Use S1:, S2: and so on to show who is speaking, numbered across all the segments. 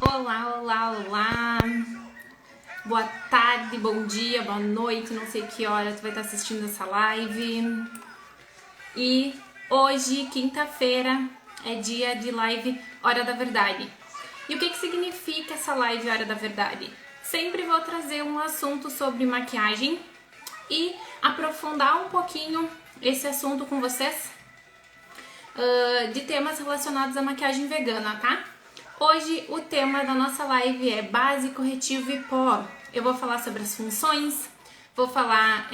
S1: Olá, olá, olá. Boa tarde, bom dia, boa noite, não sei que hora tu vai estar assistindo essa live. E hoje, quinta-feira, é dia de live Hora da Verdade. E o que significa essa live Hora da Verdade? Sempre vou trazer um assunto sobre maquiagem e aprofundar um pouquinho esse assunto com vocês de temas relacionados à maquiagem vegana, tá? Hoje o tema da nossa live é base, corretivo e pó. Eu vou falar sobre as funções, vou falar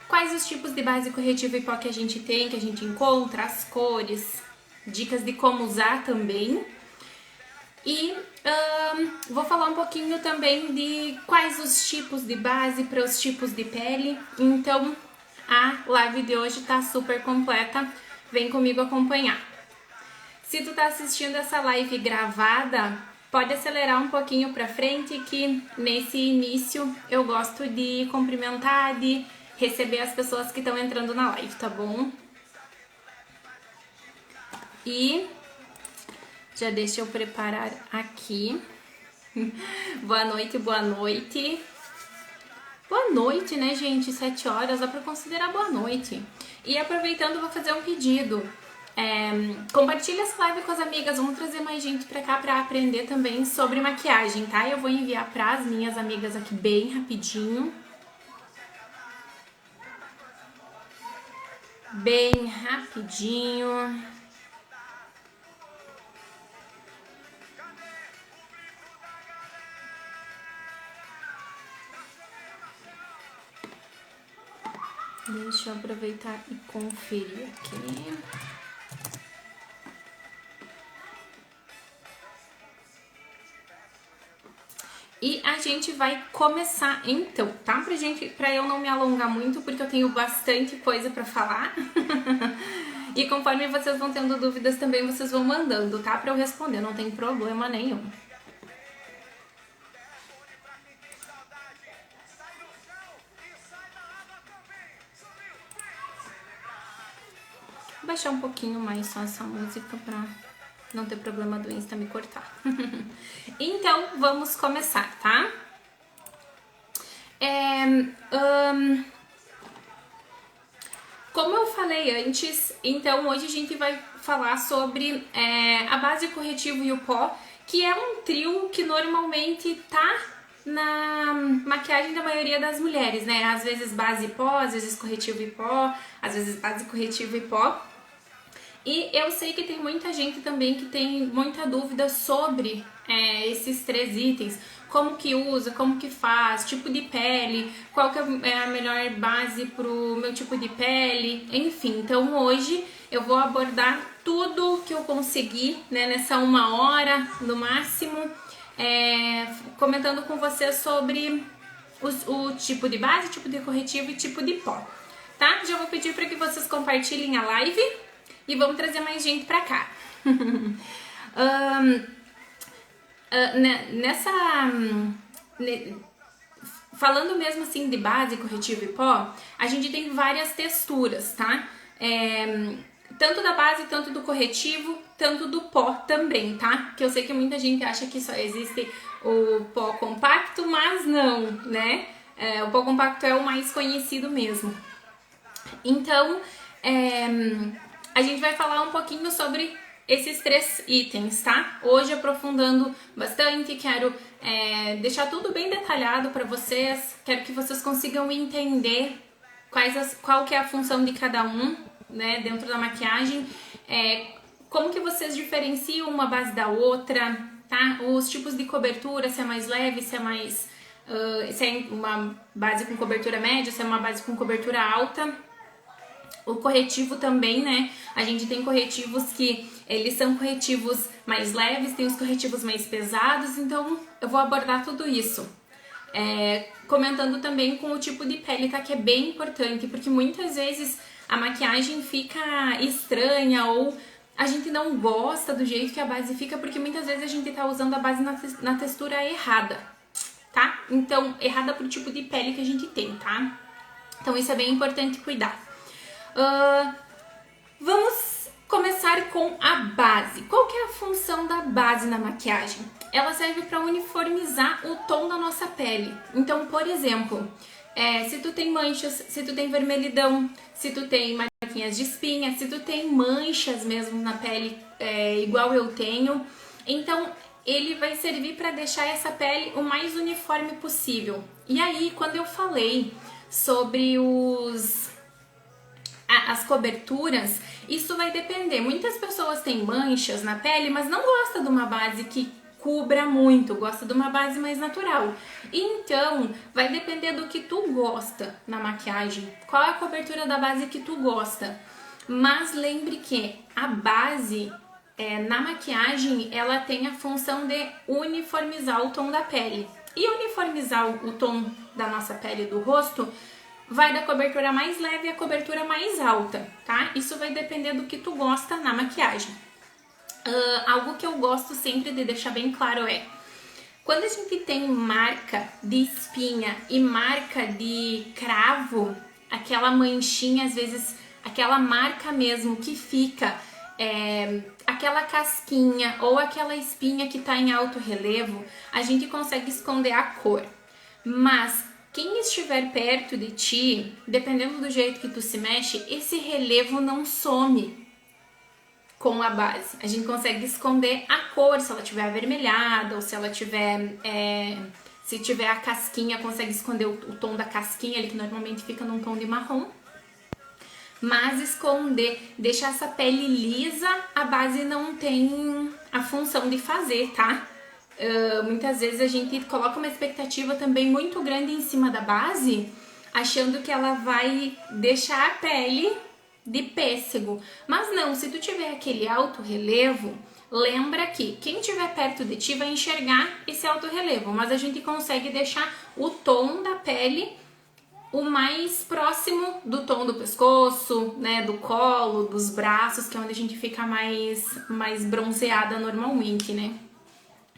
S1: quais os tipos de base, corretivo e pó que a gente tem, que a gente encontra, as cores, dicas de como usar também. E vou falar um pouquinho também de quais os tipos de base para os tipos de pele. Então a live de hoje tá super completa, vem comigo acompanhar. Se tu tá assistindo essa live gravada, pode acelerar um pouquinho pra frente que nesse início eu gosto de cumprimentar, de receber as pessoas que estão entrando na live, tá bom? E já deixa eu preparar aqui. Boa noite, boa noite. Boa noite, né, gente? 7 horas, dá pra considerar boa noite. E aproveitando, vou fazer um pedido. Compartilha essa live com as amigas, vamos trazer mais gente pra cá pra aprender também sobre maquiagem, tá? Eu vou enviar pras minhas amigas aqui bem rapidinho. Bem rapidinho. Deixa eu aproveitar e conferir aqui. E a gente vai começar então, tá? Pra eu não me alongar muito, porque eu tenho bastante coisa pra falar. E conforme vocês vão tendo dúvidas também, vocês vão mandando, tá? Pra eu responder, não tem problema nenhum. Vou baixar um pouquinho mais só essa música pra não ter problema do Insta me cortar. Então, vamos começar, tá? Como eu falei antes, então hoje a gente vai falar sobre a base, o corretivo e o pó, que é um trio que normalmente tá na maquiagem da maioria das mulheres, né? Às vezes base e pó, às vezes corretivo e pó, às vezes base, corretivo e pó. E eu sei que tem muita gente também que tem muita dúvida sobre esses 3 itens. Como que usa, como que faz, tipo de pele, qual que é a melhor base pro meu tipo de pele, enfim. Então hoje eu vou abordar tudo que eu consegui, né, nessa 1 hora no máximo, comentando com vocês sobre o tipo de base, tipo de corretivo e tipo de pó, tá? Já vou pedir para que vocês compartilhem a live e vamos trazer mais gente pra cá. Falando mesmo assim de base, corretivo e pó, a gente tem várias texturas, tá? Tanto da base, tanto do corretivo, tanto do pó também, tá? Que eu sei que muita gente acha que só existe o pó compacto, mas não, né? O pó compacto é o mais conhecido mesmo. Então, a gente vai falar um pouquinho sobre esses 3 itens, tá? Hoje aprofundando bastante, quero deixar tudo bem detalhado para vocês, quero que vocês consigam entender qual que é a função de cada um, né, dentro da maquiagem, como que vocês diferenciam uma base da outra, tá? Os tipos de cobertura, se é mais leve, se é mais... se é uma base com cobertura média, se é uma base com cobertura alta. O corretivo também, né? A gente tem corretivos que eles são corretivos mais leves, tem os corretivos mais pesados, então eu vou abordar tudo isso. Comentando também com o tipo de pele, tá? Que é bem importante, porque muitas vezes a maquiagem fica estranha ou a gente não gosta do jeito que a base fica, porque muitas vezes a gente tá usando a base na textura errada, tá? Então, errada pro tipo de pele que a gente tem, tá? Então isso é bem importante cuidar. Vamos Começar com a base. Qual que é a função da base na maquiagem? Ela serve para uniformizar o tom da nossa pele. Então, por exemplo, se tu tem manchas, se tu tem vermelhidão, se tu tem marquinhas de espinha, se tu tem manchas mesmo na pele, igual eu tenho, então ele vai servir para deixar essa pele o mais uniforme possível. E aí, quando eu falei sobre as coberturas, isso vai depender. Muitas pessoas têm manchas na pele, mas não gostam de uma base que cubra muito, gosta de uma base mais natural. Então, vai depender do que tu gosta na maquiagem. Qual é a cobertura da base que tu gosta? Mas lembre que a base na maquiagem, ela tem a função de uniformizar o tom da pele. E uniformizar o tom da nossa pele do rosto vai da cobertura mais leve à cobertura mais alta, tá? Isso vai depender do que tu gosta na maquiagem. Algo que eu gosto sempre de deixar bem claro é: quando a gente tem marca de espinha e marca de cravo, aquela manchinha, às vezes aquela marca mesmo que fica, aquela casquinha ou aquela espinha que tá em alto relevo, a gente consegue esconder a cor. Mas quem estiver perto de ti, dependendo do jeito que tu se mexe, esse relevo não some com a base. A gente consegue esconder a cor, se ela tiver avermelhada ou se ela tiver, se tiver a casquinha, consegue esconder o tom da casquinha, ele que normalmente fica num tom de marrom. Mas esconder, deixar essa pele lisa, a base não tem a função de fazer, tá? Muitas vezes a gente coloca uma expectativa também muito grande em cima da base, achando que ela vai deixar a pele de pêssego. Mas não, se tu tiver aquele alto relevo, lembra que quem estiver perto de ti vai enxergar esse alto relevo, mas a gente consegue deixar o tom da pele o mais próximo do tom do pescoço, né, do colo, dos braços, que é onde a gente fica mais bronzeada normalmente, né?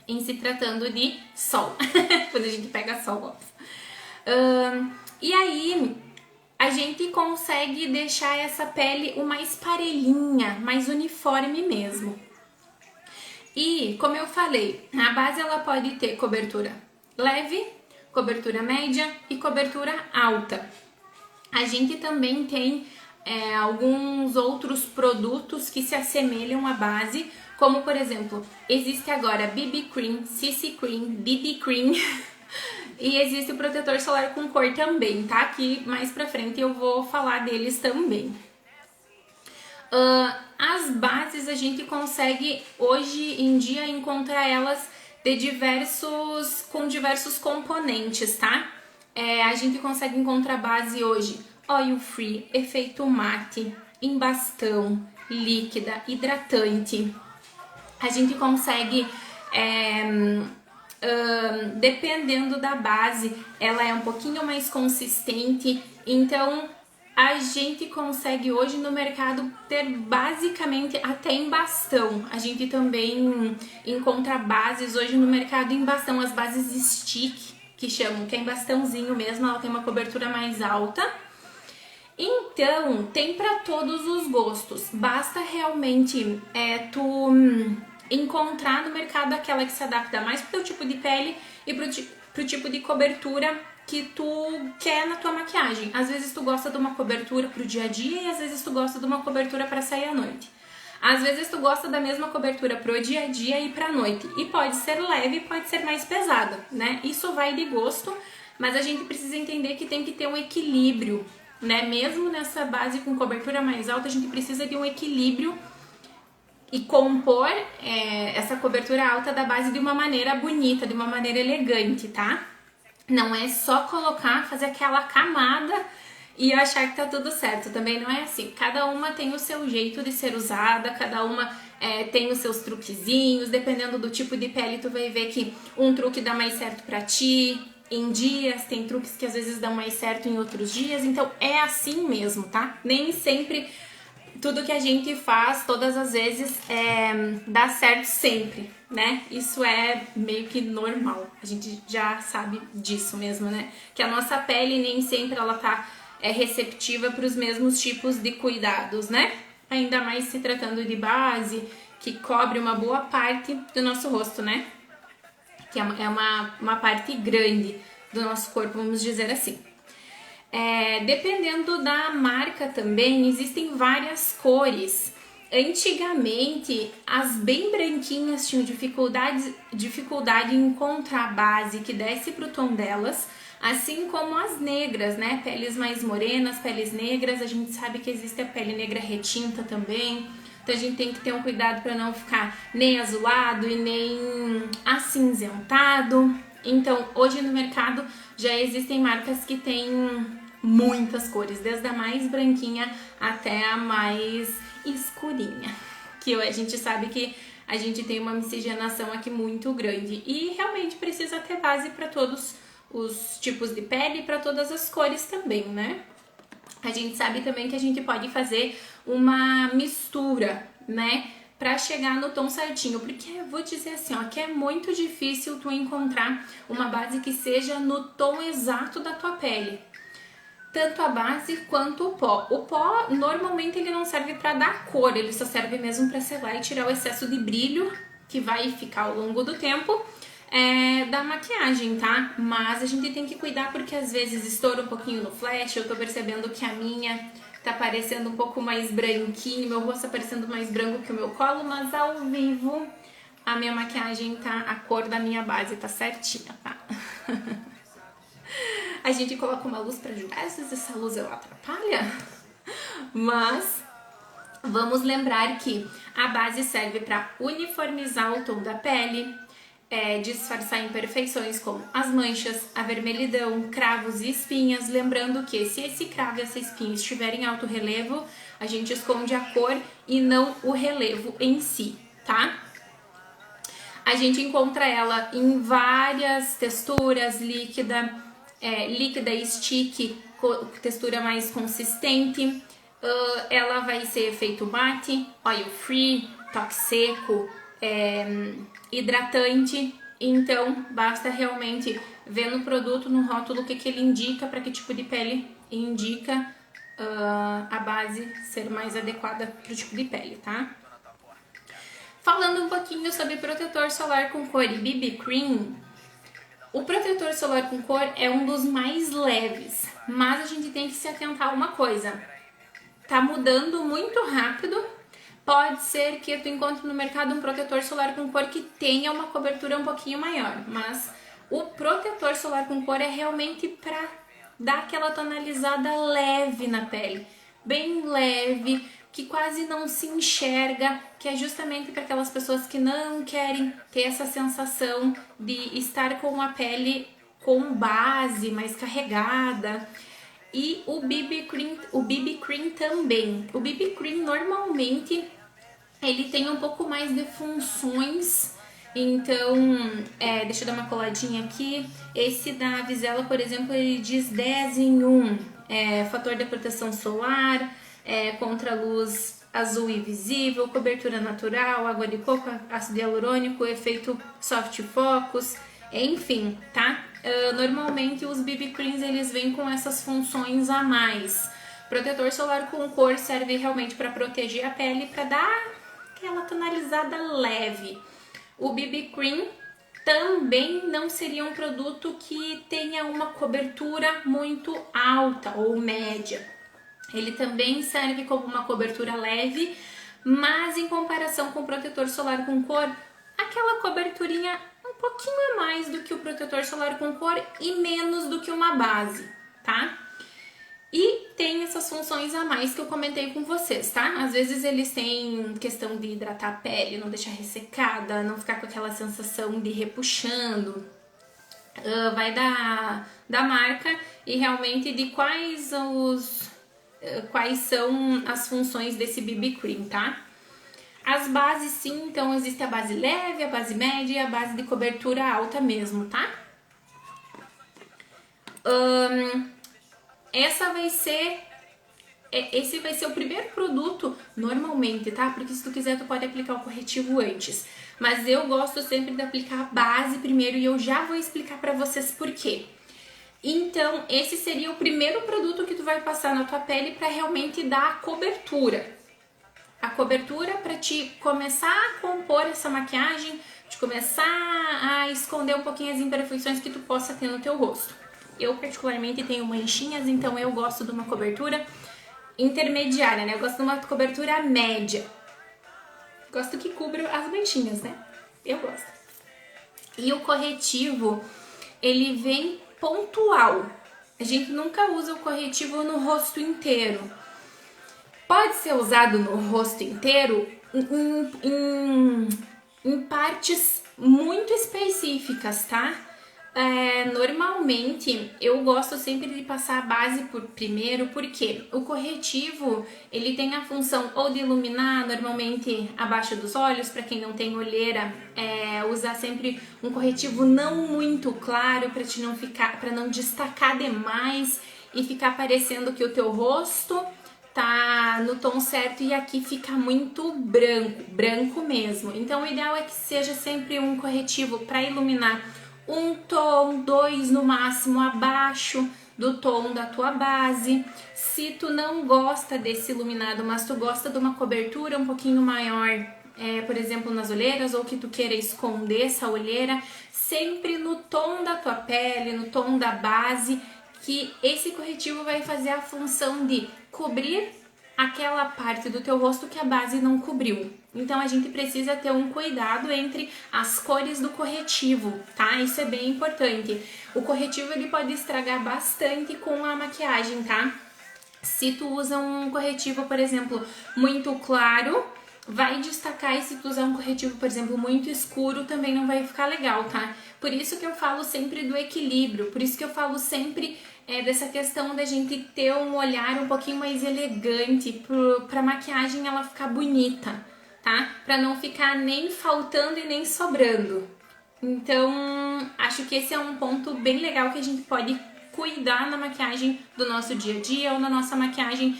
S1: Em se tratando de sol, quando a gente pega sol, óbvio. E aí, a gente consegue deixar essa pele o mais parelhinha, mais uniforme mesmo. E, como eu falei, a base ela pode ter cobertura leve, cobertura média e cobertura alta. A gente também tem alguns outros produtos que se assemelham à base, como por exemplo, existe agora BB Cream, CC Cream, BB Cream e existe o protetor solar com cor também, tá? Que mais pra frente eu vou falar deles também. As bases a gente consegue hoje em dia encontrar elas com diversos componentes, tá? A gente consegue encontrar base hoje oil free, efeito mate, em bastão, líquida, hidratante. A gente consegue, dependendo da base, ela é um pouquinho mais consistente, então a gente consegue hoje no mercado ter basicamente até em bastão. A gente também encontra bases hoje no mercado em bastão, as bases stick, que chamam, que é em bastãozinho mesmo, ela tem uma cobertura mais alta. Então, tem para todos os gostos, basta realmente tu encontrar no mercado aquela que se adapta mais pro teu tipo de pele e pro tipo de cobertura que tu quer na tua maquiagem. Às vezes tu gosta de uma cobertura pro dia a dia e às vezes tu gosta de uma cobertura para sair à noite. Às vezes tu gosta da mesma cobertura pro dia a dia e pra noite. E pode ser leve, pode ser mais pesada, né? Isso vai de gosto, mas a gente precisa entender que tem que ter um equilíbrio, né? Mesmo nessa base com cobertura mais alta, a gente precisa de um equilíbrio e compor essa cobertura alta da base de uma maneira bonita, de uma maneira elegante, tá? Não é só colocar, fazer aquela camada e achar que tá tudo certo. Também não é assim. Cada uma tem o seu jeito de ser usada, cada uma tem os seus truquezinhos. Dependendo do tipo de pele, tu vai ver que um truque dá mais certo pra ti em dias, tem truques que às vezes dão mais certo em outros dias. Então é assim mesmo, tá? Nem sempre tudo que a gente faz, todas as vezes, dá certo sempre, né? Isso é meio que normal, a gente já sabe disso mesmo, né? Que a nossa pele nem sempre ela tá receptiva para os mesmos tipos de cuidados, né? ainda mais se tratando de base, que cobre uma boa parte do nosso rosto, né? Que é uma parte grande do nosso corpo, vamos dizer assim. Dependendo da marca também, existem várias cores. Antigamente, as bem branquinhas tinham dificuldade em encontrar base que desse pro tom delas, assim como as negras, né? Peles mais morenas, peles negras, a gente sabe que existe a pele negra retinta também, então a gente tem que ter um cuidado para não ficar nem azulado e nem acinzentado. Então, hoje no mercado já existem marcas que têm muitas cores, desde a mais branquinha até a mais escurinha, que a gente sabe que a gente tem uma miscigenação aqui muito grande e realmente precisa ter base para todos os tipos de pele e para todas as cores também, né? A gente sabe também que a gente pode fazer uma mistura, né, para chegar no tom certinho, porque eu vou dizer assim, ó, que é muito difícil tu encontrar uma base que seja no tom exato da tua pele. Tanto a base quanto o pó. O pó, normalmente, ele não serve para dar cor, ele só serve mesmo para selar e tirar o excesso de brilho que vai ficar ao longo do tempo da maquiagem, tá? Mas a gente tem que cuidar porque às vezes estoura um pouquinho no flash, eu tô percebendo que a minha tá parecendo um pouco mais branquinho, meu rosto tá parecendo mais branco que o meu colo, mas ao vivo a minha maquiagem tá, a cor da minha base tá certinha, tá? A gente coloca uma luz pra ajudar, às vezes essa luz ela atrapalha, mas vamos lembrar que a base serve para uniformizar o tom da pele, disfarçar imperfeições como as manchas, a vermelhidão, cravos e espinhas. Lembrando que se esse cravo e essa espinha estiverem em alto relevo, a gente esconde a cor e não o relevo em si, tá? A gente encontra ela em várias texturas, líquida, stick, textura mais consistente. Ela vai ser efeito mate, oil free, toque seco, hidratante. Então basta realmente ver no produto, no rótulo, o que ele indica, para que tipo de pele indica a base ser mais adequada para o tipo de pele, tá? Falando um pouquinho sobre protetor solar com cor e BB Cream, o protetor solar com cor é um dos mais leves, mas a gente tem que se atentar a uma coisa, tá mudando muito rápido. Pode ser que tu encontre no mercado um protetor solar com cor que tenha uma cobertura um pouquinho maior, mas o protetor solar com cor é realmente para dar aquela tonalizada leve na pele, bem leve, que quase não se enxerga, que é justamente para aquelas pessoas que não querem ter essa sensação de estar com a pele com base, mais carregada. E o BB Cream também. O BB Cream normalmente ele tem um pouco mais de funções, então, deixa eu dar uma coladinha aqui. Esse da Visela, por exemplo, ele diz 10 em 1, fator de proteção solar, contra a luz azul invisível, cobertura natural, água de coco, ácido hialurônico, efeito soft focus, enfim, tá? Normalmente os BB Creams eles vêm com essas funções a mais. Protetor solar com cor serve realmente para proteger a pele, para dar aquela tonalizada leve. O BB Cream também não seria um produto que tenha uma cobertura muito alta ou média. Ele também serve como uma cobertura leve, mas em comparação com o protetor solar com cor, aquela coberturinha um pouquinho a mais do que o protetor solar com cor e menos do que uma base, tá? E tem essas funções a mais que eu comentei com vocês, tá? Às vezes eles têm questão de hidratar a pele, não deixar ressecada, não ficar com aquela sensação de repuxando. Vai da marca e realmente de quais são as funções desse BB Cream, tá? As bases sim, então existe a base leve, a base média e a base de cobertura alta mesmo, tá? Esse vai ser o primeiro produto normalmente, tá? Porque se tu quiser tu pode aplicar o corretivo antes. Mas eu gosto sempre de aplicar a base primeiro e eu já vou explicar pra vocês por quê. Então, esse seria o primeiro produto que tu vai passar na tua pele para realmente dar a cobertura. a cobertura para te começar a compor essa maquiagem, de começar a esconder um pouquinho as imperfeições que tu possa ter no teu rosto. Eu particularmente tenho manchinhas, então eu gosto de uma cobertura intermediária, né? Eu gosto de uma cobertura média. Gosto que cubra as manchinhas, né? Eu gosto. E o corretivo, ele vem pontual. A gente nunca usa o corretivo no rosto inteiro. Pode ser usado no rosto inteiro em partes muito específicas, tá? Normalmente eu gosto sempre de passar a base por primeiro, porque o corretivo ele tem a função ou de iluminar normalmente abaixo dos olhos, para quem não tem olheira, usar sempre um corretivo não muito claro para não destacar demais e ficar parecendo que o teu rosto tá no tom certo e aqui fica muito branco mesmo. Então o ideal é que seja sempre um corretivo para iluminar um tom, 2 no máximo abaixo do tom da tua base. Se tu não gosta desse iluminado, mas tu gosta de uma cobertura um pouquinho maior, por exemplo nas olheiras, ou que tu queira esconder essa olheira, sempre no tom da tua pele, no tom da base, que esse corretivo vai fazer a função de cobrir aquela parte do teu rosto que a base não cobriu. Então a gente precisa ter um cuidado entre as cores do corretivo, tá? Isso é bem importante. O corretivo ele pode estragar bastante com a maquiagem, tá? Se tu usa um corretivo, por exemplo, muito claro, vai destacar, e se tu usar um corretivo, por exemplo, muito escuro, também não vai ficar legal, tá? Por isso que eu falo sempre do equilíbrio, por isso que eu falo sempre dessa questão da gente ter um olhar um pouquinho mais elegante pra maquiagem ela ficar bonita, tá? Pra não ficar nem faltando e nem sobrando. Então, acho que esse é um ponto bem legal que a gente pode cuidar na maquiagem do nosso dia a dia ou na nossa maquiagem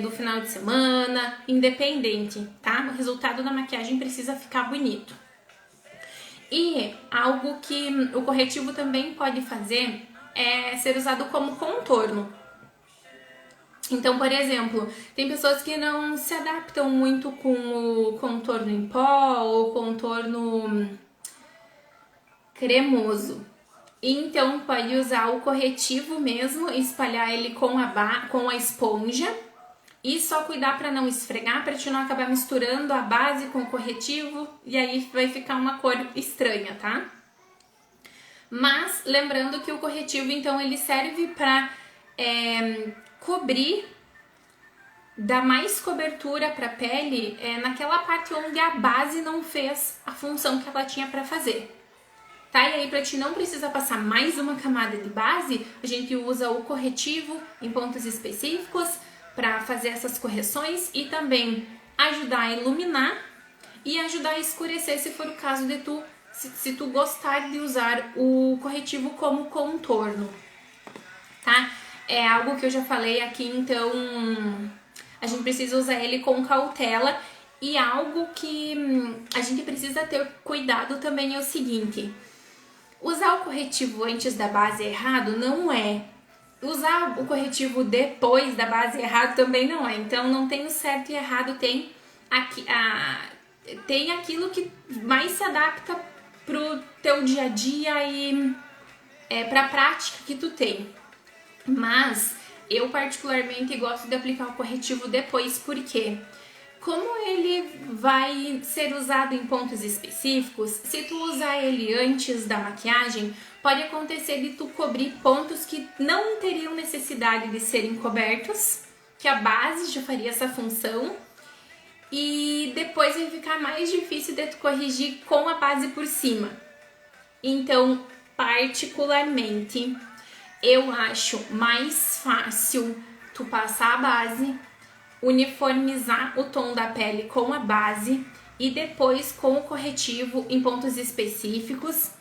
S1: do final de semana, independente, tá? O resultado da maquiagem precisa ficar bonito. E algo que o corretivo também pode fazer é ser usado como contorno. Então, por exemplo, tem pessoas que não se adaptam muito com o contorno em pó ou contorno cremoso. Então, pode usar o corretivo mesmo, espalhar ele com a esponja e só cuidar para não esfregar, para te não acabar misturando a base com o corretivo e aí vai ficar uma cor estranha, tá? Mas lembrando que o corretivo, então, ele serve para cobrir, dar mais cobertura para a pele naquela parte onde a base não fez a função que ela tinha para fazer. Tá? E aí, pra ti não precisa passar mais uma camada de base, a gente usa o corretivo em pontos específicos para fazer essas correções e também ajudar a iluminar e ajudar a escurecer se for o caso de se tu gostar de usar o corretivo como contorno, tá? É algo que eu já falei aqui, então a gente precisa usar ele com cautela. E algo que a gente precisa ter cuidado também é o seguinte: usar o corretivo antes da base errado não é. Usar o corretivo depois da base errado também não é. Então não tem o certo e errado, tem aquilo que mais se adapta pro teu dia a dia e pra prática que tu tem. Mas eu particularmente gosto de aplicar o corretivo depois, porque como ele vai ser usado em pontos específicos, se tu usar ele antes da maquiagem, pode acontecer de tu cobrir pontos que não teriam necessidade de serem cobertos, que a base já faria essa função, e depois vai ficar mais difícil de tu corrigir com a base por cima. Então, particularmente, eu acho mais fácil tu passar a base, uniformizar o tom da pele com a base e depois com o corretivo em pontos específicos,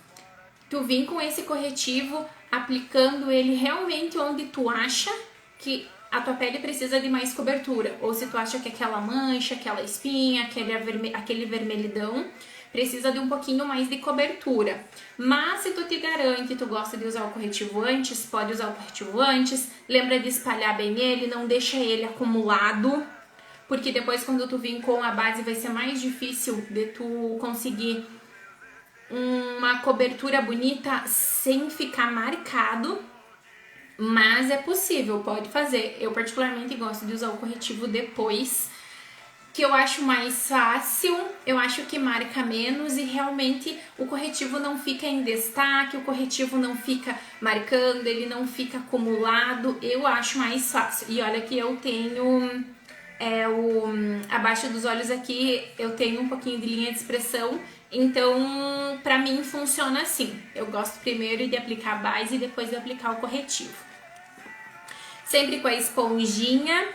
S1: tu vir com esse corretivo aplicando ele realmente onde tu acha que a tua pele precisa de mais cobertura, ou se tu acha que aquela mancha, aquela espinha, aquele vermelhidão precisa de um pouquinho mais de cobertura. Mas se tu te garante, tu gosta de usar o corretivo antes, pode usar o corretivo antes. Lembra de espalhar bem ele, não deixa ele acumulado, porque depois quando tu vir com a base vai ser mais difícil de tu conseguir uma cobertura bonita sem ficar marcado, mas é possível, pode fazer. Eu particularmente gosto de usar o corretivo depois, que eu acho mais fácil, eu acho que marca menos e realmente o corretivo não fica em destaque, o corretivo não fica marcando, ele não fica acumulado, eu acho mais fácil. E olha que eu tenho abaixo dos olhos aqui, eu tenho um pouquinho de linha de expressão, então pra mim funciona assim. Eu gosto primeiro de aplicar a base e depois de aplicar o corretivo. Sempre com a esponjinha,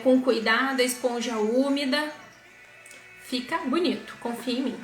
S1: com cuidado, a esponja úmida, fica bonito, confia em mim.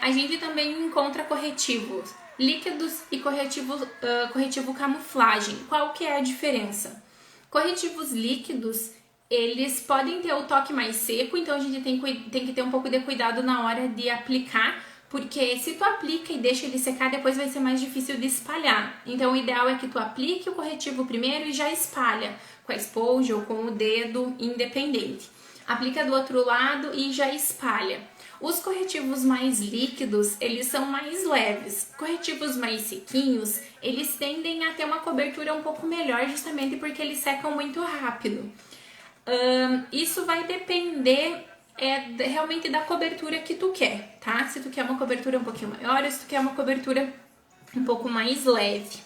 S1: A gente também encontra corretivos líquidos e corretivo camuflagem. Qual que é a diferença? Corretivos líquidos, eles podem ter o toque mais seco, então a gente tem que ter um pouco de cuidado na hora de aplicar, porque se tu aplica e deixa ele secar, depois vai ser mais difícil de espalhar. Então o ideal é que tu aplique o corretivo primeiro e já espalha com a esponja ou com o dedo, independente. Aplica do outro lado e já espalha. Os corretivos mais líquidos, eles são mais leves. Corretivos mais sequinhos, eles tendem a ter uma cobertura um pouco melhor, justamente porque eles secam muito rápido. Isso vai depender realmente da cobertura que tu quer, tá? Se tu quer uma cobertura um pouquinho maior ou se tu quer uma cobertura um pouco mais leve.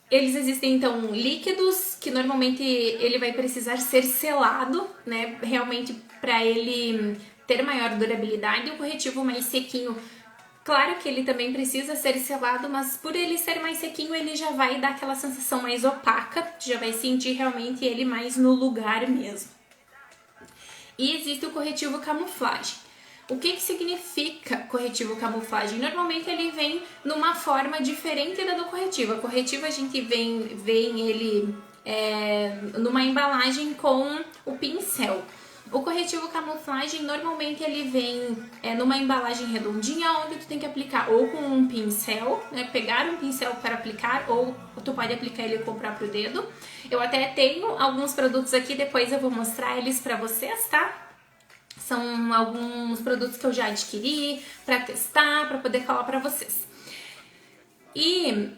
S1: Eles existem então líquidos, que normalmente ele vai precisar ser selado, né? Realmente para ele ter maior durabilidade. O corretivo mais sequinho, claro que ele também precisa ser selado, mas por ele ser mais sequinho, ele já vai dar aquela sensação mais opaca, tu já vai sentir realmente ele mais no lugar mesmo. E existe o corretivo camuflagem. O que significa corretivo camuflagem? Normalmente ele vem numa forma diferente da do corretivo. A corretiva a gente vem ele numa embalagem com o pincel. O corretivo camuflagem normalmente ele vem numa embalagem redondinha, onde tu tem que aplicar ou com um pincel, né, pegar um pincel para aplicar, ou tu pode aplicar ele com o próprio dedo. Eu até tenho alguns produtos aqui, depois eu vou mostrar eles para vocês, tá? São alguns produtos que eu já adquiri para testar, para poder falar para vocês. E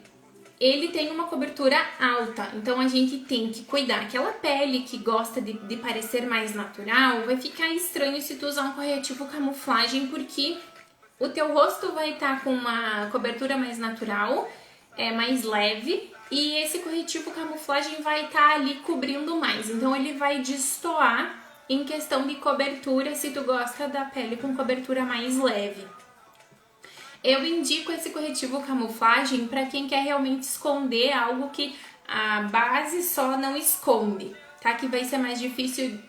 S1: ele tem uma cobertura alta, então a gente tem que cuidar. Aquela pele que gosta de parecer mais natural, vai ficar estranho se tu usar um corretivo camuflagem, porque o teu rosto vai estar com uma cobertura mais natural, mais leve, e esse corretivo camuflagem vai estar ali cobrindo mais, então ele vai destoar em questão de cobertura, se tu gosta da pele com cobertura mais leve. Eu indico esse corretivo camuflagem para quem quer realmente esconder algo que a base só não esconde, tá? Que vai ser mais difícil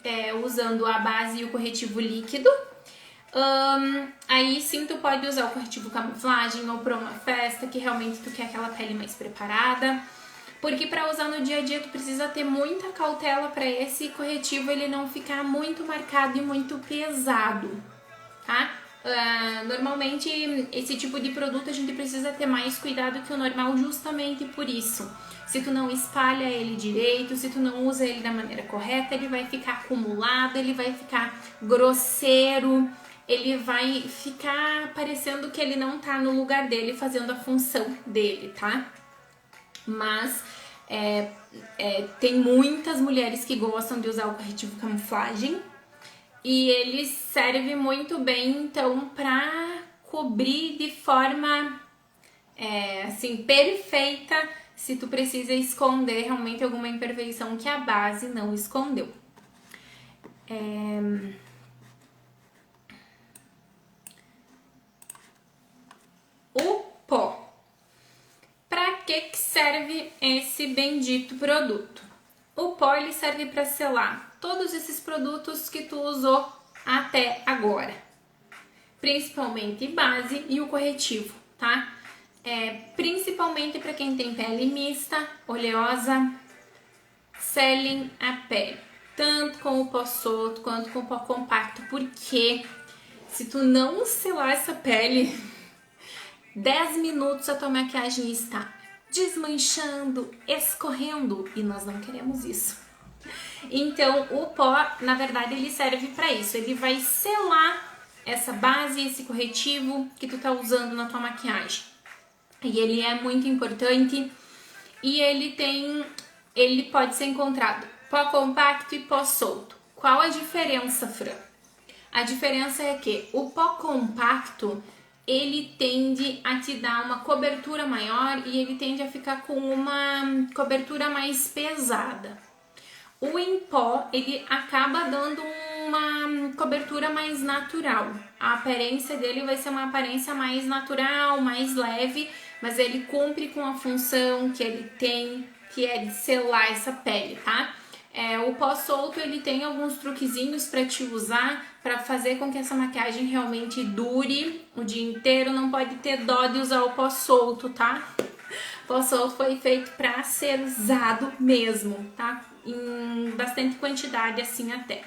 S1: usando a base e o corretivo líquido. Aí sim tu pode usar o corretivo camuflagem ou para uma festa que realmente tu quer aquela pele mais preparada. Porque para usar no dia a dia tu precisa ter muita cautela para esse corretivo ele não ficar muito marcado e muito pesado, tá? Normalmente esse tipo de produto a gente precisa ter mais cuidado que o normal justamente por isso. Se tu não espalha ele direito, se tu não usa ele da maneira correta, ele vai ficar acumulado, ele vai ficar grosseiro, ele vai ficar parecendo que ele não tá no lugar dele fazendo a função dele, tá? Mas tem muitas mulheres que gostam de usar o corretivo camuflagem e ele serve muito bem então para cobrir de forma assim perfeita se tu precisa esconder realmente alguma imperfeição que a base não escondeu. O pó. Para que serve esse bendito produto? O pó ele serve para selar todos esses produtos que tu usou até agora, principalmente base e o corretivo, tá? Principalmente para quem tem pele mista, oleosa, selem a pele, tanto com o pó solto quanto com o pó compacto, porque se tu não selar essa pele 10 minutos a tua maquiagem está desmanchando, escorrendo, e nós não queremos isso. Então o pó, na verdade, ele serve para isso, ele vai selar essa base, esse corretivo que tu tá usando na tua maquiagem. E ele é muito importante e ele pode ser encontrado pó compacto e pó solto. Qual a diferença, Fran? A diferença é que o pó compacto, ele tende a te dar uma cobertura maior e ele tende a ficar com uma cobertura mais pesada. O em pó, ele acaba dando uma cobertura mais natural. A aparência dele vai ser uma aparência mais natural, mais leve, mas ele cumpre com a função que ele tem, que é de selar essa pele, tá? O pó solto, ele tem alguns truquezinhos para te usar, para fazer com que essa maquiagem realmente dure o dia inteiro. Não pode ter dó de usar o pó solto, tá? O pó solto foi feito para ser usado mesmo, tá? Em bastante quantidade, assim até.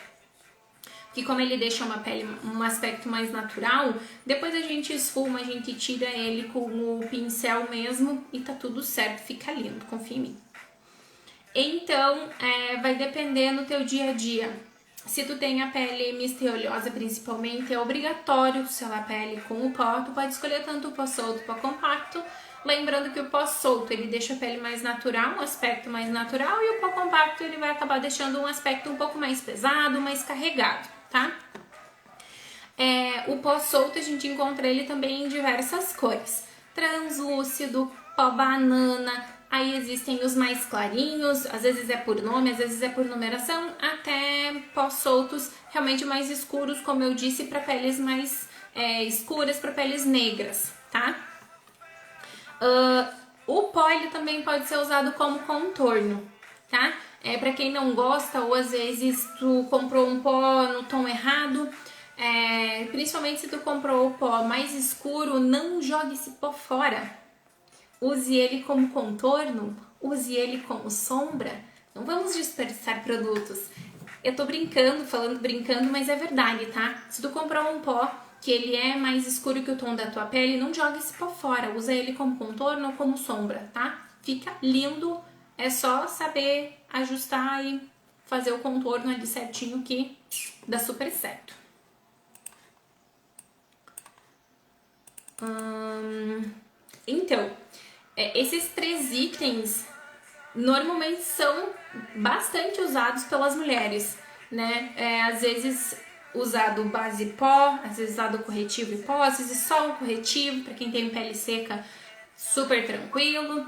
S1: Que como ele deixa uma pele, um aspecto mais natural, depois a gente esfuma, a gente tira ele com o pincel mesmo e tá tudo certo, fica lindo, confia em mim. Então, vai depender no teu dia a dia. Se tu tem a pele mista e oleosa principalmente, é obrigatório selar a pele com o pó. Tu pode escolher tanto o pó solto, o pó compacto. Lembrando que o pó solto, ele deixa a pele mais natural, um aspecto mais natural. E o pó compacto, ele vai acabar deixando um aspecto um pouco mais pesado, mais carregado, tá? O pó solto, a gente encontra ele também em diversas cores. Translúcido, pó banana. Aí existem os mais clarinhos, às vezes é por nome, às vezes é por numeração, até pós soltos realmente mais escuros, como eu disse, para peles mais escuras, para peles negras, tá? O pó ele também pode ser usado como contorno, tá? Para quem não gosta, ou às vezes tu comprou um pó no tom errado, principalmente se tu comprou o pó mais escuro, não jogue esse pó fora. Use ele como contorno, use ele como sombra. Não vamos desperdiçar produtos. Eu tô brincando, falando brincando, mas é verdade, tá? Se tu comprar um pó que ele é mais escuro que o tom da tua pele, não joga esse pó fora. Usa ele como contorno ou como sombra, tá? Fica lindo. É só saber ajustar e fazer o contorno ali certinho que dá super certo. Então, esses 3 itens normalmente são bastante usados pelas mulheres, né? Às vezes usado base pó, às vezes usado corretivo e pó, às vezes só um corretivo, para quem tem pele seca, super tranquilo.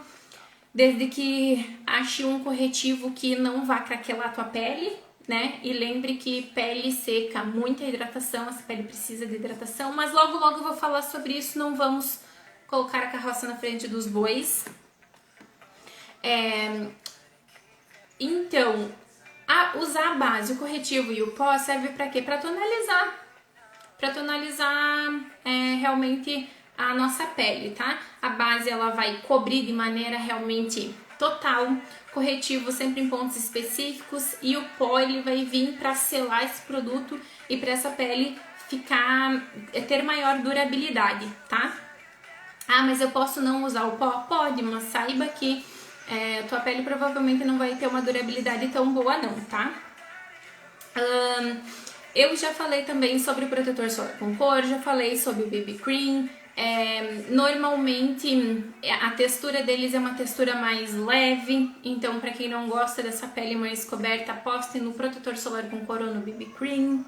S1: Desde que ache um corretivo que não vá craquelar a tua pele, né? E lembre que pele seca, muita hidratação, essa pele precisa de hidratação, mas logo logo eu vou falar sobre isso, não vamos colocar a carroça na frente dos bois. Então, usar a base, o corretivo e o pó serve para quê? Para tonalizar. Para tonalizar realmente a nossa pele, tá? A base ela vai cobrir de maneira realmente total, corretivo sempre em pontos específicos e o pó ele vai vir para selar esse produto e para essa pele ter maior durabilidade, tá? Mas eu posso não usar o pó? Pode, mas saiba que tua pele provavelmente não vai ter uma durabilidade tão boa não, tá? Eu já falei também sobre o protetor solar com cor, já falei sobre o BB Cream. Normalmente a textura deles é uma textura mais leve, então para quem não gosta dessa pele mais coberta, aposte no protetor solar com cor ou no BB Cream.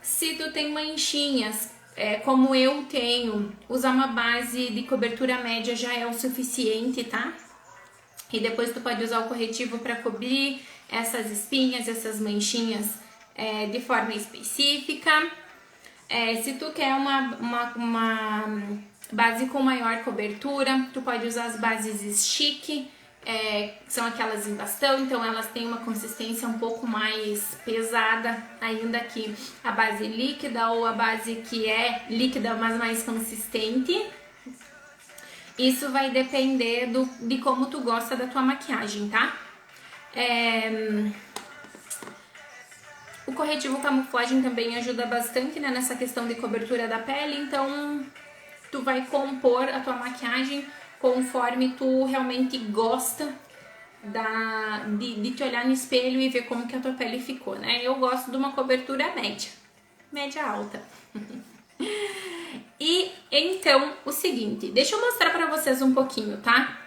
S1: Se tu tem manchinhas, como eu tenho, usar uma base de cobertura média já é o suficiente, tá? E depois tu pode usar o corretivo para cobrir essas espinhas, essas manchinhas de forma específica. Se tu quer uma base com maior cobertura, tu pode usar as bases stick, são aquelas em bastão, então elas têm uma consistência um pouco mais pesada ainda que a base líquida ou a base que é líquida, mas mais consistente. Isso vai depender de como tu gosta da tua maquiagem, tá? O corretivo camuflagem também ajuda bastante, né, nessa questão de cobertura da pele, então tu vai compor a tua maquiagem conforme tu realmente gosta de te olhar no espelho e ver como que a tua pele ficou, né? Eu gosto de uma cobertura média alta. E então, o seguinte, deixa eu mostrar pra vocês um pouquinho, tá?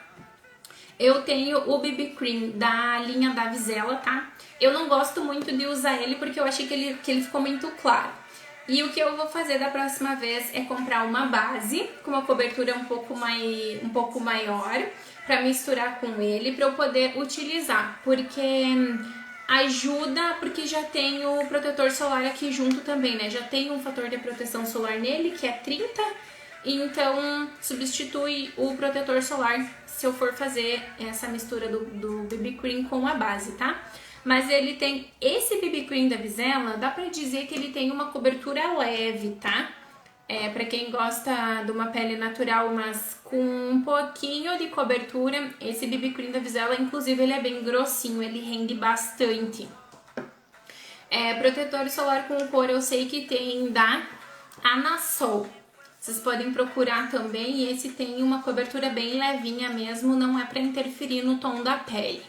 S1: Eu tenho o BB Cream da linha da Avisela, tá? Eu não gosto muito de usar ele porque eu achei que ele ficou muito claro. E o que eu vou fazer da próxima vez é comprar uma base com uma cobertura um pouco maior pra misturar com ele, pra eu poder utilizar, porque ajuda, porque já tem o protetor solar aqui junto também, né? Já tem um fator de proteção solar nele, que é 30, então substitui o protetor solar se eu for fazer essa mistura do BB Cream com a base, tá? Mas ele tem, esse BB Cream da Avisela, dá pra dizer que ele tem uma cobertura leve, tá? Pra quem gosta de uma pele natural, mas com um pouquinho de cobertura, esse BB Cream da Avisela, inclusive, ele é bem grossinho, ele rende bastante. Protetor solar com cor eu sei que tem da Anasol. Vocês podem procurar também, e esse tem uma cobertura bem levinha mesmo, não é pra interferir no tom da pele.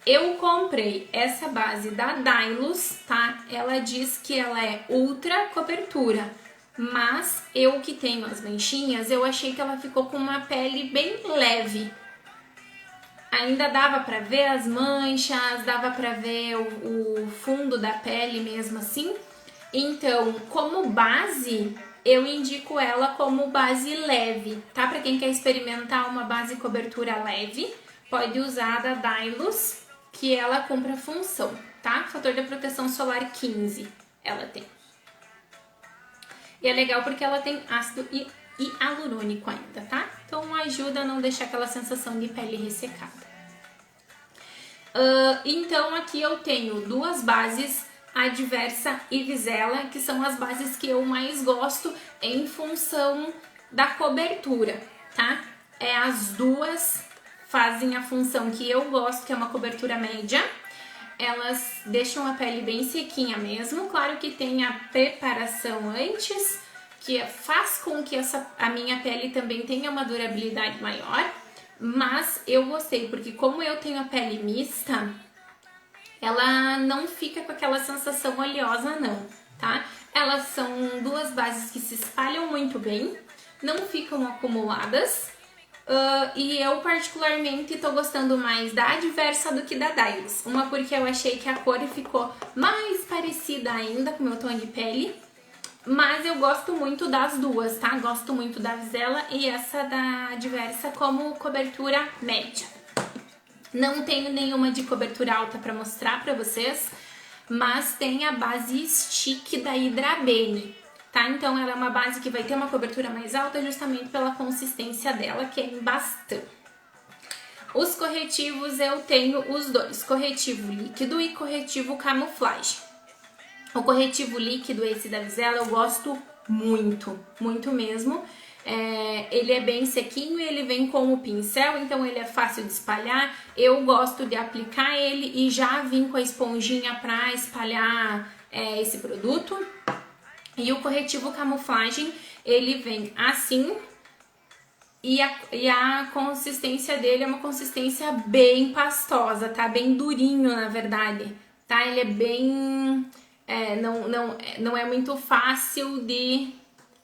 S1: Eu comprei essa base da Dylos, tá? Ela diz que ela é ultra cobertura, mas eu que tenho as manchinhas, eu achei que ela ficou com uma pele bem leve. Ainda dava pra ver as manchas, dava pra ver o fundo da pele mesmo assim. Então, como base, eu indico ela como base leve, tá? Pra quem quer experimentar uma base cobertura leve, pode usar a da Dylos, que ela cumpre a função, tá? Fator de proteção solar 15, ela tem. E é legal porque ela tem ácido hialurônico ainda, tá? Então ajuda a não deixar aquela sensação de pele ressecada. Então aqui eu tenho duas bases, Adversa e Visela, que são as bases que eu mais gosto em função da cobertura, tá? As duas fazem a função que eu gosto, que é uma cobertura média. Elas deixam a pele bem sequinha mesmo. Claro que tem a preparação antes, que faz com que a minha pele também tenha uma durabilidade maior. Mas eu gostei, porque como eu tenho a pele mista, ela não fica com aquela sensação oleosa não, tá? Elas são duas bases que se espalham muito bem, não ficam acumuladas. E eu particularmente tô gostando mais da Adversa do que da Dylos. Uma porque eu achei que a cor ficou mais parecida ainda com o meu tom de pele. Mas eu gosto muito das duas, tá? Gosto muito da Avisela e essa da Adversa como cobertura média. Não tenho nenhuma de cobertura alta pra mostrar pra vocês, mas tem a base Stick da Hydrabene. Tá? Então ela é uma base que vai ter uma cobertura mais alta justamente pela consistência dela, que é em bastão. Os corretivos eu tenho os dois, corretivo líquido e corretivo camuflagem. O corretivo líquido, esse da Avisela, eu gosto muito, muito mesmo. Ele é bem sequinho e ele vem com o pincel, então ele é fácil de espalhar. Eu gosto de aplicar ele e já vim com a esponjinha pra espalhar esse produto. E o corretivo camuflagem, ele vem assim e a consistência dele é uma consistência bem pastosa, tá? Bem durinho, na verdade, tá? Ele é bem... não é muito fácil de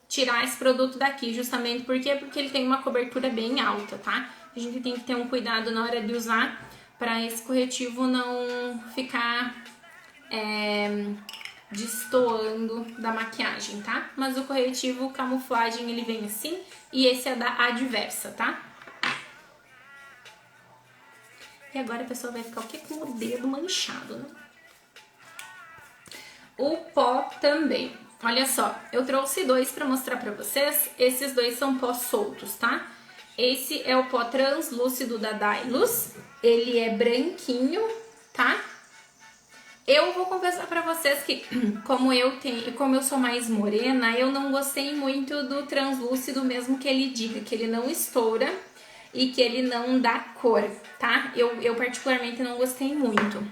S1: tirar esse produto daqui, justamente porque ele tem uma cobertura bem alta, tá? A gente tem que ter um cuidado na hora de usar para esse corretivo não ficar... destoando da maquiagem, tá? Mas o corretivo camuflagem ele vem assim e esse é da Adversa, tá? E agora a pessoa vai ficar o quê? Com o dedo manchado, né? O pó também. Olha só, eu trouxe dois pra mostrar pra vocês. Esses dois são pó soltos, tá? Esse é o pó translúcido da Dylos. Ele é branquinho, tá? Eu vou confessar pra vocês que, como eu sou mais morena, eu não gostei muito do translúcido, mesmo que ele diga que ele não estoura e que ele não dá cor, tá? Eu particularmente não gostei muito.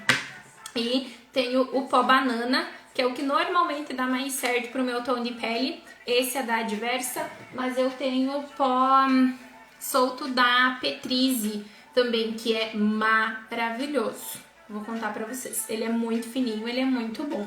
S1: E tenho o pó banana, que é o que normalmente dá mais certo pro meu tom de pele. Esse é da Adversa, mas eu tenho o pó solto da Petrize também, que é maravilhoso. Vou contar pra vocês. Ele é muito fininho, ele é muito bom.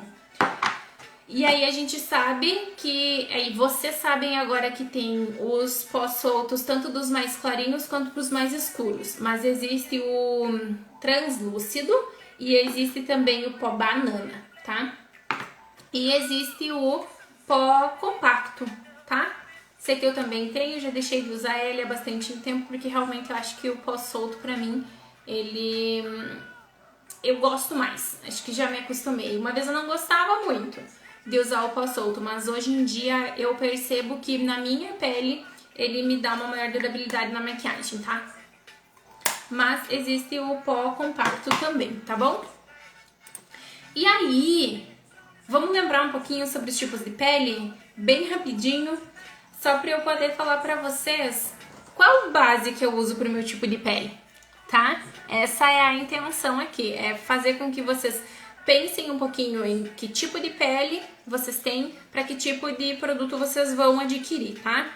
S1: E aí a gente sabe que, aí vocês sabem agora que tem os pós soltos, tanto dos mais clarinhos quanto dos mais escuros. Mas existe o translúcido e existe também o pó banana, tá? E existe o pó compacto, tá? Esse aqui eu também tenho, já deixei de usar ele há bastante tempo, porque realmente eu acho que o pó solto pra mim, eu gosto mais. Acho que já me acostumei. Uma vez eu não gostava muito de usar o pó solto, mas hoje em dia eu percebo que na minha pele ele me dá uma maior durabilidade na maquiagem, tá? Mas existe o pó compacto também, tá bom? E aí, vamos lembrar um pouquinho sobre os tipos de pele, bem rapidinho, só para eu poder falar para vocês qual base que eu uso pro meu tipo de pele, tá? Essa é a intenção aqui, é fazer com que vocês pensem um pouquinho em que tipo de pele vocês têm, para que tipo de produto vocês vão adquirir, tá?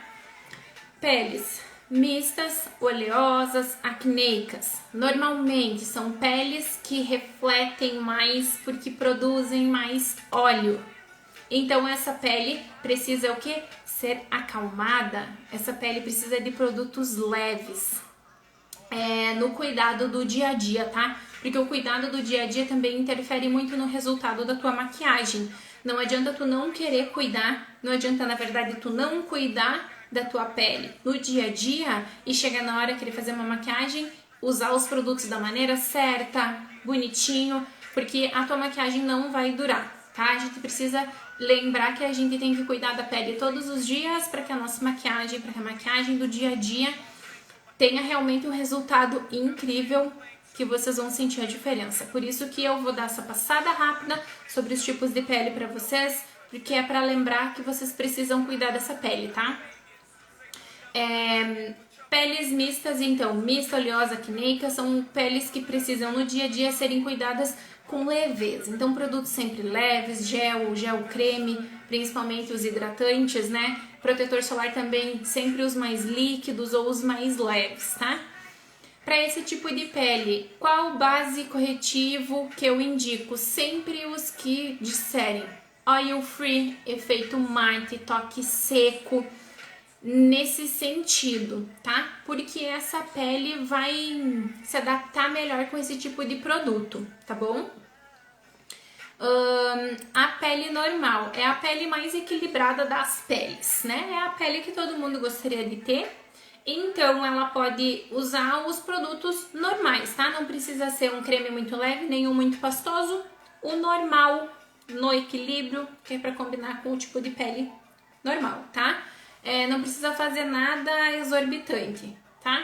S1: Peles mistas, oleosas, acneicas. Normalmente são peles que refletem mais porque produzem mais óleo. Então essa pele precisa o quê? Ser acalmada. Essa pele precisa de produtos leves. No cuidado do dia a dia, tá? Porque o cuidado do dia a dia também interfere muito no resultado da tua maquiagem. Não adianta tu não querer cuidar, não adianta na verdade tu não cuidar da tua pele no dia a dia e chegar na hora querer fazer uma maquiagem, usar os produtos da maneira certa, bonitinho, porque a tua maquiagem não vai durar, tá? A gente precisa lembrar que a gente tem que cuidar da pele todos os dias para que a nossa maquiagem, para que a maquiagem do dia a dia tenha realmente um resultado incrível, que vocês vão sentir a diferença. Por isso que eu vou dar essa passada rápida sobre os tipos de pele para vocês, porque é para lembrar que vocês precisam cuidar dessa pele, tá? Peles mistas, então, mista, oleosa, acneica, são peles que precisam no dia a dia serem cuidadas com leveza. Então, produtos sempre leves, gel creme, principalmente os hidratantes, né? Protetor solar também, sempre os mais líquidos ou os mais leves, tá? Para esse tipo de pele, qual base corretivo que eu indico? Sempre os que disserem oil free, efeito mate, toque seco, nesse sentido, tá? Porque essa pele vai se adaptar melhor com esse tipo de produto, tá bom? A pele normal é a pele mais equilibrada das peles, né? É a pele que todo mundo gostaria de ter. Então ela pode usar os produtos normais, tá? Não precisa ser um creme muito leve, nenhum muito pastoso. O normal, no equilíbrio, que é para combinar com o tipo de pele normal, tá? Não precisa fazer nada exorbitante, tá?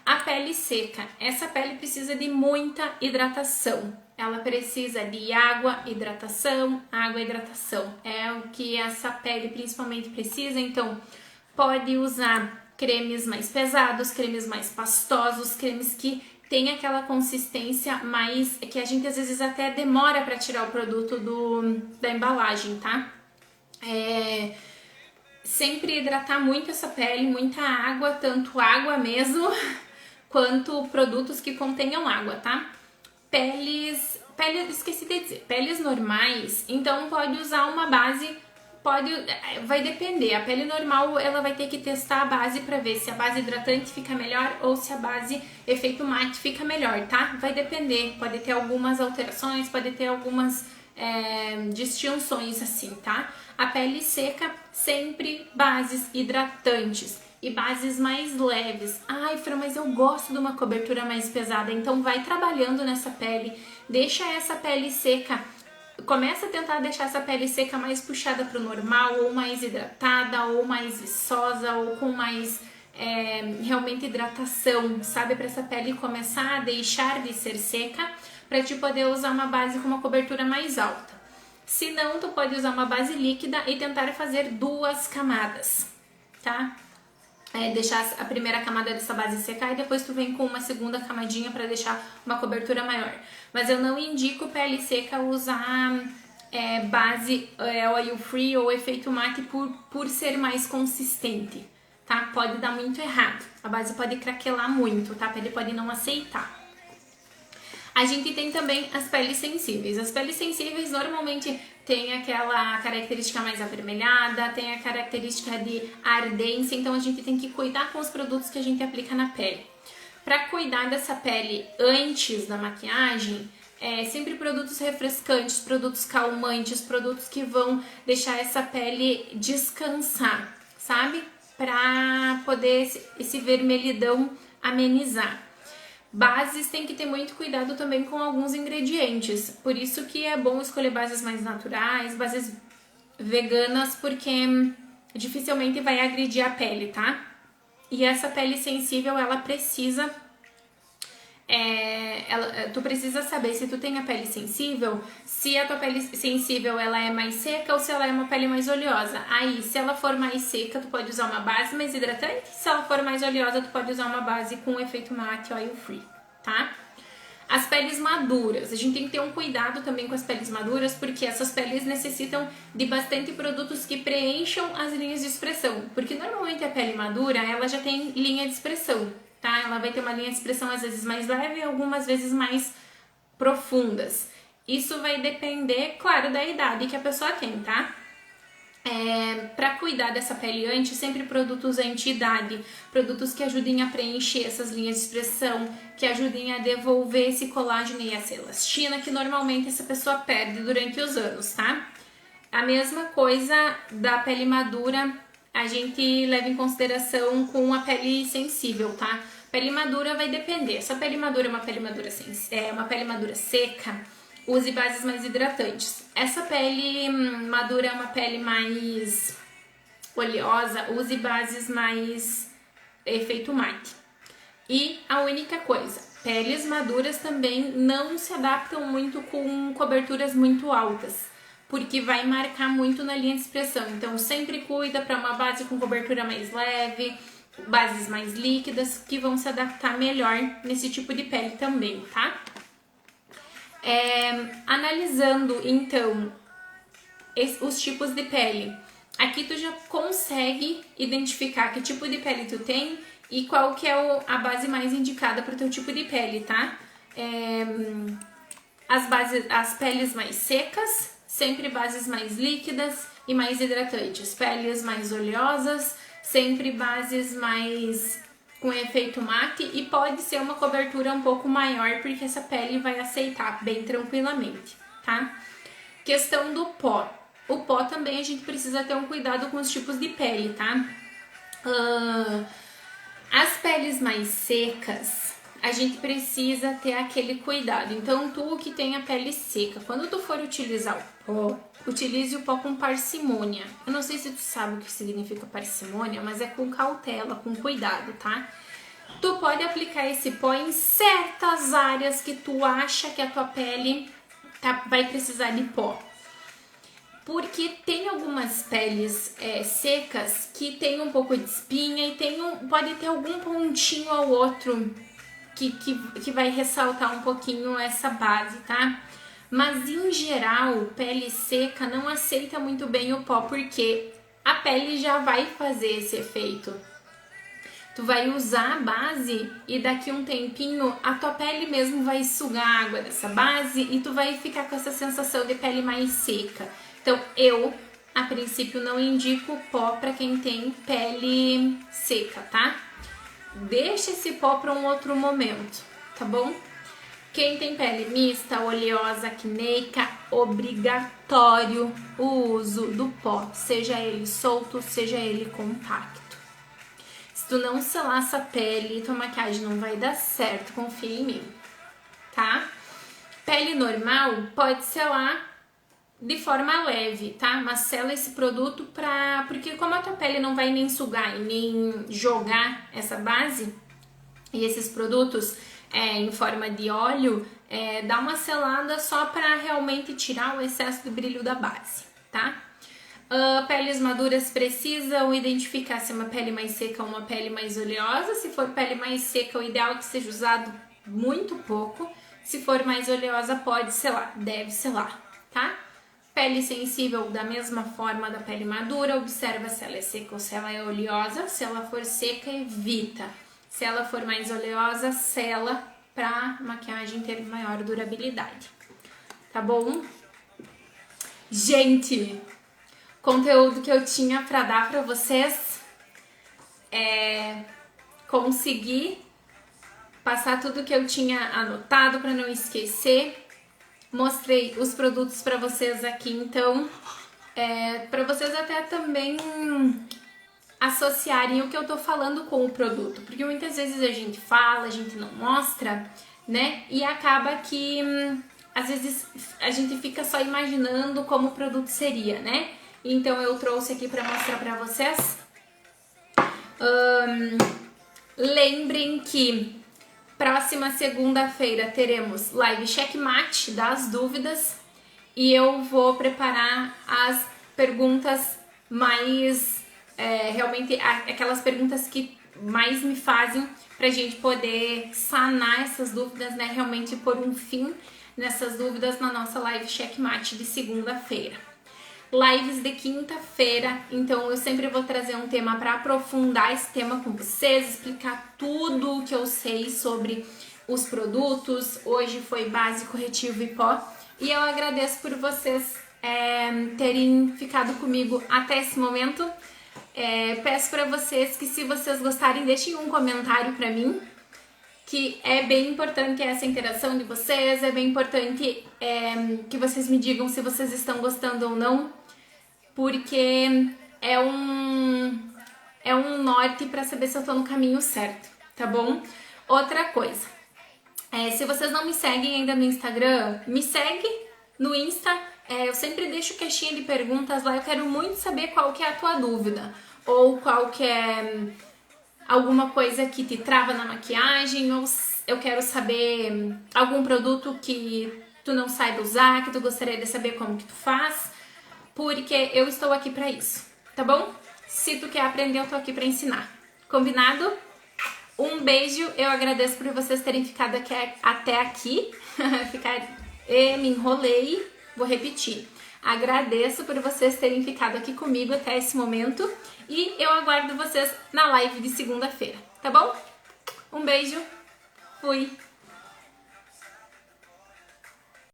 S1: A pele seca. Essa pele precisa de muita hidratação. Ela precisa de água, hidratação, água, hidratação. É o que essa pele principalmente precisa, então pode usar cremes mais pesados, cremes mais pastosos, cremes que tem aquela consistência mais, que a gente às vezes até demora para tirar o produto da embalagem, tá? Sempre hidratar muito essa pele, muita água, tanto água mesmo, quanto produtos que contenham água, tá? Esqueci de dizer, peles normais, então pode usar uma base, vai depender, a pele normal ela vai ter que testar a base para ver se a base hidratante fica melhor ou se a base efeito mate fica melhor, tá? Vai depender, pode ter algumas alterações, pode ter algumas distinções assim, tá? A pele seca, sempre bases hidratantes e bases mais leves. Ai, Fran, mas eu gosto de uma cobertura mais pesada, então vai trabalhando nessa pele, deixa essa pele seca, começa a tentar deixar essa pele seca mais puxada para o normal, ou mais hidratada, ou mais viçosa, ou com mais realmente hidratação, sabe? Para essa pele começar a deixar de ser seca, para te poder usar uma base com uma cobertura mais alta. Se não, tu pode usar uma base líquida e tentar fazer 2 camadas, tá? Deixar a primeira camada dessa base secar e depois tu vem com uma segunda camadinha para deixar uma cobertura maior. Mas eu não indico pele seca usar base oil free ou efeito mate por ser mais consistente, tá? Pode dar muito errado, a base pode craquelar muito, tá? A pele pode não aceitar. A gente tem também as peles sensíveis. As peles sensíveis normalmente tem aquela característica mais avermelhada, tem a característica de ardência, então a gente tem que cuidar com os produtos que a gente aplica na pele. Para cuidar dessa pele antes da maquiagem, sempre produtos refrescantes, produtos calmantes, produtos que vão deixar essa pele descansar, sabe? Para poder esse vermelhidão amenizar. Bases tem que ter muito cuidado também com alguns ingredientes, por isso que é bom escolher bases mais naturais, bases veganas, porque dificilmente vai agredir a pele, tá? E essa pele sensível, ela precisa... tu precisa saber se tu tem a pele sensível, se a tua pele sensível ela é mais seca ou se ela é uma pele mais oleosa. Aí, se ela for mais seca, tu pode usar uma base mais hidratante. Se ela for mais oleosa, tu pode usar uma base com efeito matte oil free, tá? As peles maduras, a gente tem que ter um cuidado também com as peles maduras, porque essas peles necessitam de bastante produtos que preencham as linhas de expressão, porque normalmente a pele madura, ela já tem linha de expressão, tá? Ela vai ter uma linha de expressão às vezes mais leve e algumas vezes mais profundas. Isso vai depender, claro, da idade que a pessoa tem, tá? Para cuidar dessa pele antes, sempre produtos anti-idade, produtos que ajudem a preencher essas linhas de expressão, que ajudem a devolver esse colágeno e essa elastina que normalmente essa pessoa perde durante os anos, tá? A mesma coisa da pele madura, a gente leva em consideração com a pele sensível, tá? Pele madura vai depender. Se a pele madura é uma pele madura seca, use bases mais hidratantes. Essa pele madura é uma pele mais oleosa, use bases mais efeito matte. E a única coisa, peles maduras também não se adaptam muito com coberturas muito altas, porque vai marcar muito na linha de expressão. Então sempre cuida para uma base com cobertura mais leve, bases mais líquidas, que vão se adaptar melhor nesse tipo de pele também, tá? Analisando então os tipos de pele, aqui tu já consegue identificar que tipo de pele tu tem e qual que é a base mais indicada para o teu tipo de pele, tá? As peles mais secas, sempre bases mais líquidas e mais hidratantes. Peles mais oleosas, sempre bases mais com efeito mate, e pode ser uma cobertura um pouco maior, porque essa pele vai aceitar bem tranquilamente, tá? Questão do pó. O pó também a gente precisa ter um cuidado com os tipos de pele, tá? As peles mais secas, a gente precisa ter aquele cuidado. Então, tu que tem a pele seca, quando tu for utilizar o pó, utilize o pó com parcimônia. Eu não sei se tu sabe o que significa parcimônia, mas é com cautela, com cuidado, tá? Tu pode aplicar esse pó em certas áreas que tu acha que a tua pele vai precisar de pó. Porque tem algumas peles secas que tem um pouco de espinha e pode ter algum pontinho ou outro que vai ressaltar um pouquinho essa base, tá? Mas em geral, pele seca não aceita muito bem o pó, porque a pele já vai fazer esse efeito. Tu vai usar a base e daqui um tempinho a tua pele mesmo vai sugar a água dessa base e tu vai ficar com essa sensação de pele mais seca. Então eu, a princípio, não indico pó para quem tem pele seca, tá? Deixa esse pó para um outro momento, tá bom? Quem tem pele mista, oleosa, acneica, obrigatório o uso do pó, seja ele solto, seja ele compacto. Se tu não selar essa pele, tua maquiagem não vai dar certo, confia em mim, tá? Pele normal pode selar de forma leve, tá? Mas sela esse produto porque como a tua pele não vai nem sugar e nem jogar essa base e esses produtos em forma de óleo, dá uma selada só para realmente tirar o excesso do brilho da base, tá? Peles maduras precisam identificar se é uma pele mais seca ou uma pele mais oleosa. Se for pele mais seca, o ideal é que seja usado muito pouco. Se for mais oleosa, pode selar, deve selar, tá? Pele sensível, da mesma forma da pele madura, observa se ela é seca ou se ela é oleosa. Se ela for seca, evita. Se ela for mais oleosa, sela para maquiagem ter maior durabilidade. Tá bom? Gente, conteúdo que eu tinha para dar para vocês é conseguir passar tudo que eu tinha anotado para não esquecer. Mostrei os produtos para vocês aqui, então, para vocês até também associarem o que eu tô falando com o produto, porque muitas vezes a gente fala, a gente não mostra, né? E acaba que às vezes a gente fica só imaginando como o produto seria, né? Então eu trouxe aqui para mostrar para vocês. Lembrem que próxima segunda-feira teremos live checkmate das dúvidas e eu vou preparar as perguntas mais, realmente aquelas perguntas que mais me fazem pra gente poder sanar essas dúvidas, né? Realmente pôr um fim nessas dúvidas na nossa live checkmate de segunda-feira. Lives de quinta-feira, então eu sempre vou trazer um tema para aprofundar esse tema com vocês, explicar tudo o que eu sei sobre os produtos. Hoje foi base, corretivo e pó. E eu agradeço por vocês terem ficado comigo até esse momento. Peço para vocês que, se vocês gostarem, deixem um comentário para mim, que é bem importante essa interação de vocês, é bem importante que vocês me digam se vocês estão gostando ou não, porque é um norte para saber se eu tô no caminho certo, tá bom? Outra coisa, se vocês não me seguem ainda no Instagram, me segue no Insta, eu sempre deixo caixinha de perguntas lá, eu quero muito saber qual que é a tua dúvida, ou qual que é alguma coisa que te trava na maquiagem, ou eu quero saber algum produto que tu não saiba usar, que tu gostaria de saber como que tu faz, porque eu estou aqui pra isso, tá bom? Se tu quer aprender, eu tô aqui pra ensinar. Combinado? Um beijo, eu agradeço por vocês terem ficado até aqui. Me enrolei, vou repetir. Agradeço por vocês terem ficado aqui comigo até esse momento e eu aguardo vocês na live de segunda-feira, tá bom? Um beijo, fui!